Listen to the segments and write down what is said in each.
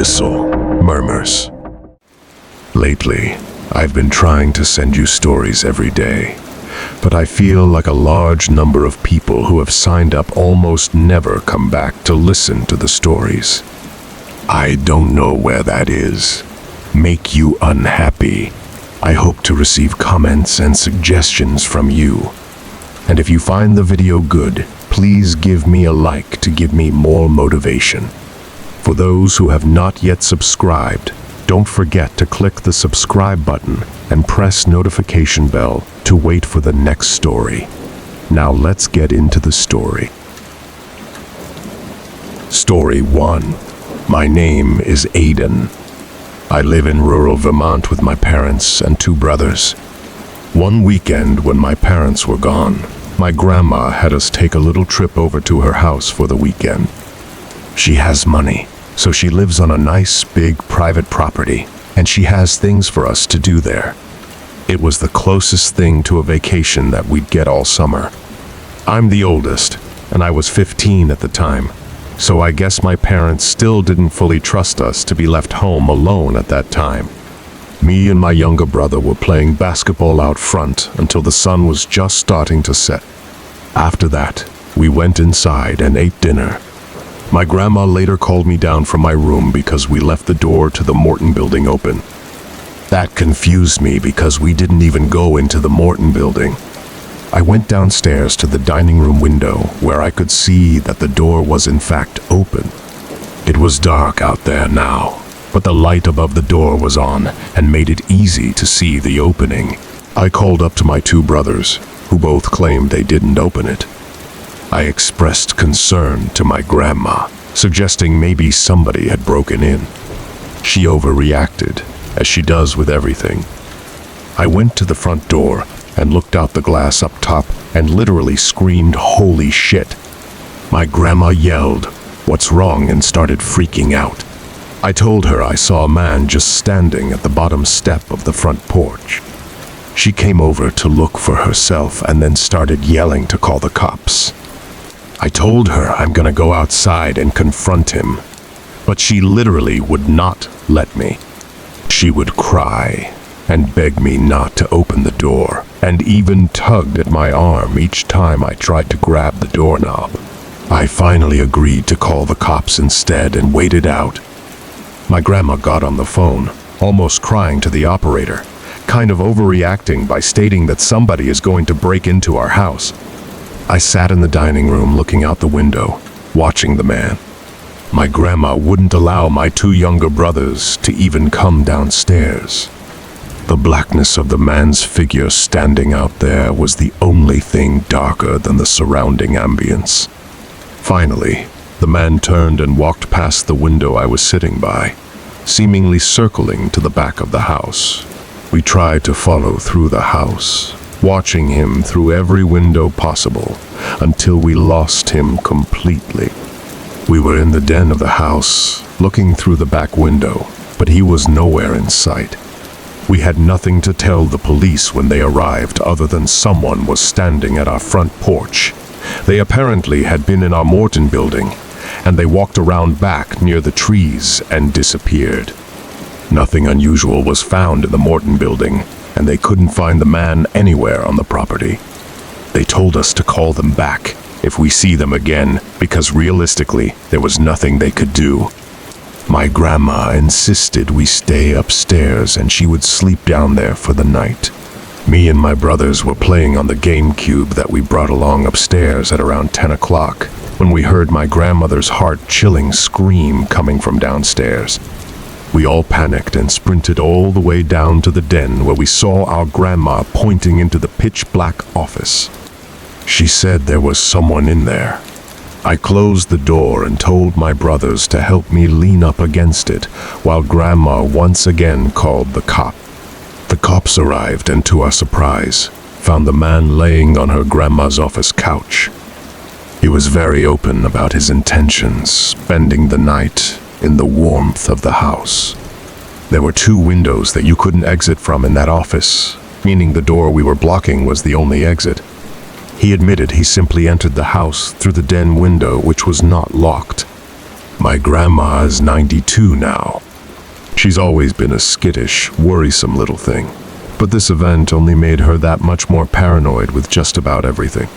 Abyssal Murmurs. Lately, I've been trying to send you stories every day, but I feel like a large number of people who have signed up almost never come back to listen to the stories. I don't know where that is. Make you unhappy. I hope to receive comments and suggestions from you. And if you find the video good, please give me a like to give me more motivation. For those who have not yet subscribed, don't forget to click the subscribe button and press notification bell to wait for the next story. Now let's get into the story. Story 1. My name is Aidan. I live in rural Vermont with my parents and 2 brothers. One weekend when my parents were gone, my grandma had us take a little trip over to her house for the weekend. She has money, so she lives on a nice big private property, and she has things for us to do there. It was the closest thing to a vacation that we'd get all summer. I'm the oldest, and I was 15 at the time, so I guess my parents still didn't fully trust us to be left home alone at that time. Me and my younger brother were playing basketball out front until the sun was just starting to set. After that, we went inside and ate dinner. My grandma later called me down from my room because we left the door to the Morton building open. That confused me because we didn't even go into the Morton building. I went downstairs to the dining room window where I could see that the door was in fact open. It was dark out there now, but the light above the door was on and made it easy to see the opening. I called up to my 2 brothers, who both claimed they didn't open it. I expressed concern to my grandma, suggesting maybe somebody had broken in. She overreacted, as she does with everything. I went to the front door and looked out the glass up top and literally screamed, "Holy shit!" My grandma yelled, "What's wrong?" and started freaking out. I told her I saw a man just standing at the bottom step of the front porch. She came over to look for herself and then started yelling to call the cops. I told her I'm gonna go outside and confront him, but she literally would not let me. She would cry and beg me not to open the door, and even tugged at my arm each time I tried to grab the doorknob. I finally agreed to call the cops instead and waited out. My grandma got on the phone, almost crying to the operator, kind of overreacting by stating that somebody is going to break into our house. I sat in the dining room looking out the window, watching the man. My grandma wouldn't allow my 2 younger brothers to even come downstairs. The blackness of the man's figure standing out there was the only thing darker than the surrounding ambience. Finally, the man turned and walked past the window I was sitting by, seemingly circling to the back of the house. We tried to follow through the house, watching him through every window possible, until we lost him completely. We were in the den of the house, looking through the back window, but he was nowhere in sight. We had nothing to tell the police when they arrived other than someone was standing at our front porch. They apparently had been in our Morton building, and they walked around back near the trees and disappeared. Nothing unusual was found in the Morton building, and they couldn't find the man anywhere on the property. They told us to call them back if we see them again, because realistically, there was nothing they could do. My grandma insisted we stay upstairs and she would sleep down there for the night. Me and my brothers were playing on the GameCube that we brought along upstairs at around 10 o'clock when we heard my grandmother's heart-chilling scream coming from downstairs. We all panicked and sprinted all the way down to the den where we saw our grandma pointing into the pitch-black office. She said there was someone in there. I closed the door and told my brothers to help me lean up against it while Grandma once again called the cop. The cops arrived and, to our surprise, found the man laying on her grandma's office couch. He was very open about his intentions, spending the night in the warmth of the house. There were 2 windows that you couldn't exit from in that office, meaning the door we were blocking was the only exit. He admitted he simply entered the house through the den window, which was not locked. My grandma is 92 now. She's always been a skittish, worrisome little thing, but this event only made her that much more paranoid with just about everything.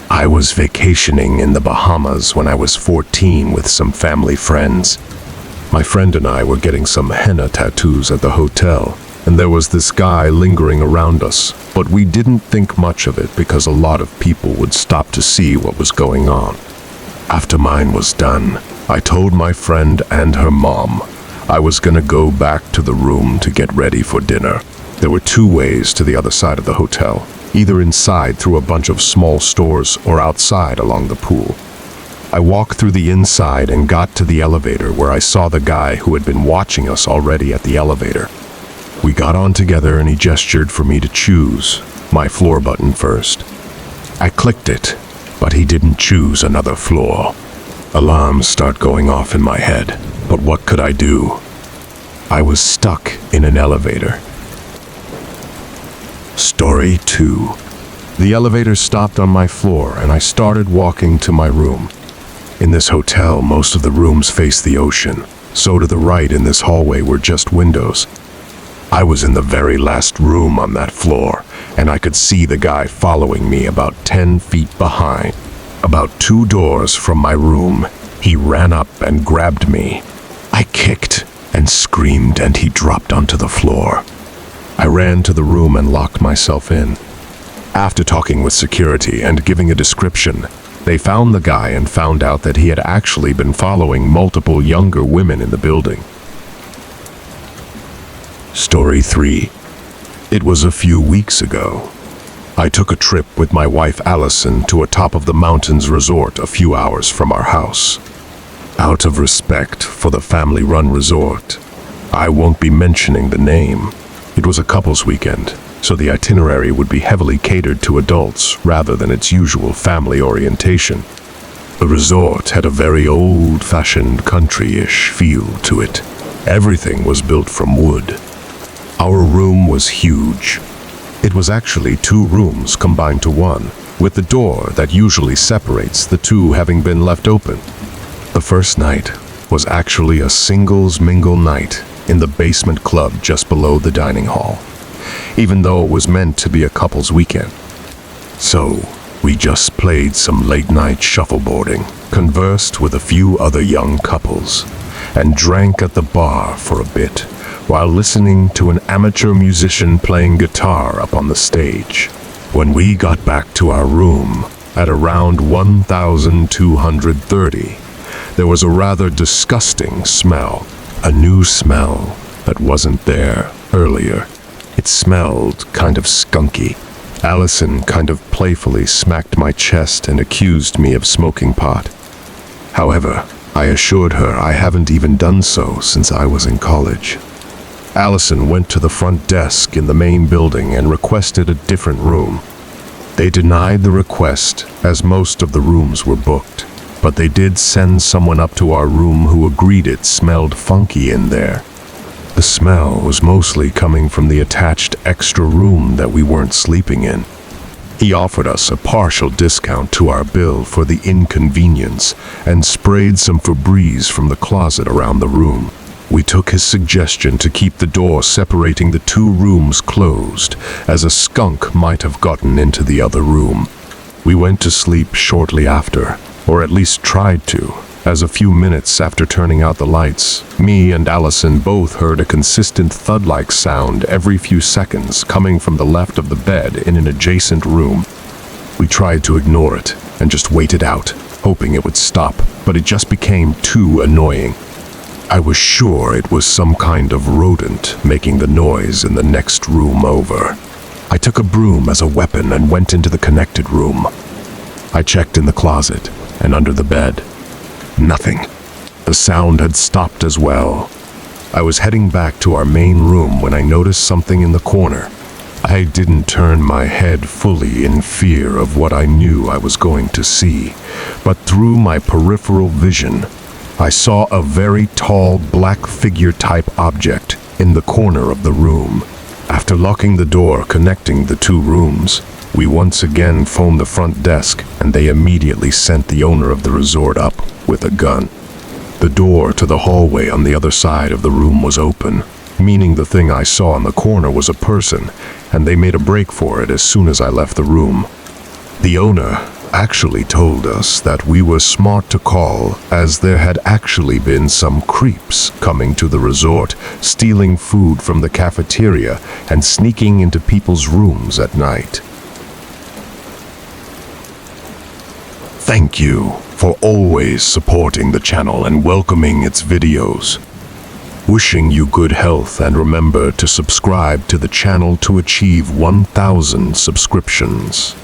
I was vacationing in the Bahamas when I was 14 with some family friends. My friend and I were getting some henna tattoos at the hotel, and there was this guy lingering around us, but we didn't think much of it because a lot of people would stop to see what was going on. After mine was done, I told my friend and her mom I was gonna go back to the room to get ready for dinner. There were two ways to the other side of the hotel, either inside through a bunch of small stores or outside along the pool. I walked through the inside and got to the elevator where I saw the guy who had been watching us already at the elevator. We got on together and he gestured for me to choose my floor button first. I clicked it, but he didn't choose another floor. Alarms start going off in my head, but what could I do? I was stuck in an elevator. Story 2. The elevator stopped on my floor and I started walking to my room. In this hotel, most of the rooms face the ocean, so to the right in this hallway were just windows. I was in the very last room on that floor, and I could see the guy following me about 10 feet behind. About 2 doors from my room, he ran up and grabbed me. I kicked and screamed and he dropped onto the floor. I ran to the room and locked myself in. After talking with security and giving a description, they found the guy and found out that he had actually been following multiple younger women in the building. Story 3. It was a few weeks ago. I took a trip with my wife Allison to a top of the mountains resort a few hours from our house. Out of respect for the family-run resort, I won't be mentioning the name. It was a couples weekend, so the itinerary would be heavily catered to adults rather than its usual family orientation. The resort had a very old-fashioned country-ish feel to it. Everything was built from wood. Our room was huge. It was actually 2 rooms combined to one, with the door that usually separates the two having been left open. The first night was actually a singles mingle night in the basement club just below the dining hall, even though it was meant to be a couple's weekend. So, we just played some late-night shuffleboarding, conversed with a few other young couples, and drank at the bar for a bit, while listening to an amateur musician playing guitar up on the stage. When we got back to our room at around 1230, there was a rather disgusting smell, a new smell that wasn't there earlier. It smelled kind of skunky. Allison kind of playfully smacked my chest and accused me of smoking pot. However, I assured her I haven't even done so since I was in college. Allison went to the front desk in the main building and requested a different room. They denied the request as most of the rooms were booked, but they did send someone up to our room who agreed it smelled funky in there. The smell was mostly coming from the attached extra room that we weren't sleeping in. He offered us a partial discount to our bill for the inconvenience and sprayed some Febreze from the closet around the room. We took his suggestion to keep the door separating the 2 rooms closed, as a skunk might have gotten into the other room. We went to sleep shortly after, or at least tried to, as a few minutes after turning out the lights, me and Allison both heard a consistent thud-like sound every few seconds coming from the left of the bed in an adjacent room. We tried to ignore it and just waited out, hoping it would stop, but it just became too annoying. I was sure it was some kind of rodent making the noise in the next room over. I took a broom as a weapon and went into the connected room. I checked in the closet and under the bed. Nothing. The sound had stopped as well. I was heading back to our main room when I noticed something in the corner. I didn't turn my head fully in fear of what I knew I was going to see, but through my peripheral vision, I saw a very tall black figure-type object in the corner of the room. After locking the door connecting the 2 rooms, we once again phoned the front desk and they immediately sent the owner of the resort up with a gun. The door to the hallway on the other side of the room was open, meaning the thing I saw in the corner was a person, and they made a break for it as soon as I left the room. The owner actually told us that we were smart to call, as there had actually been some creeps coming to the resort, stealing food from the cafeteria and sneaking into people's rooms at night. Thank you for always supporting the channel and welcoming its videos. Wishing you good health, and remember to subscribe to the channel to achieve 1,000 subscriptions.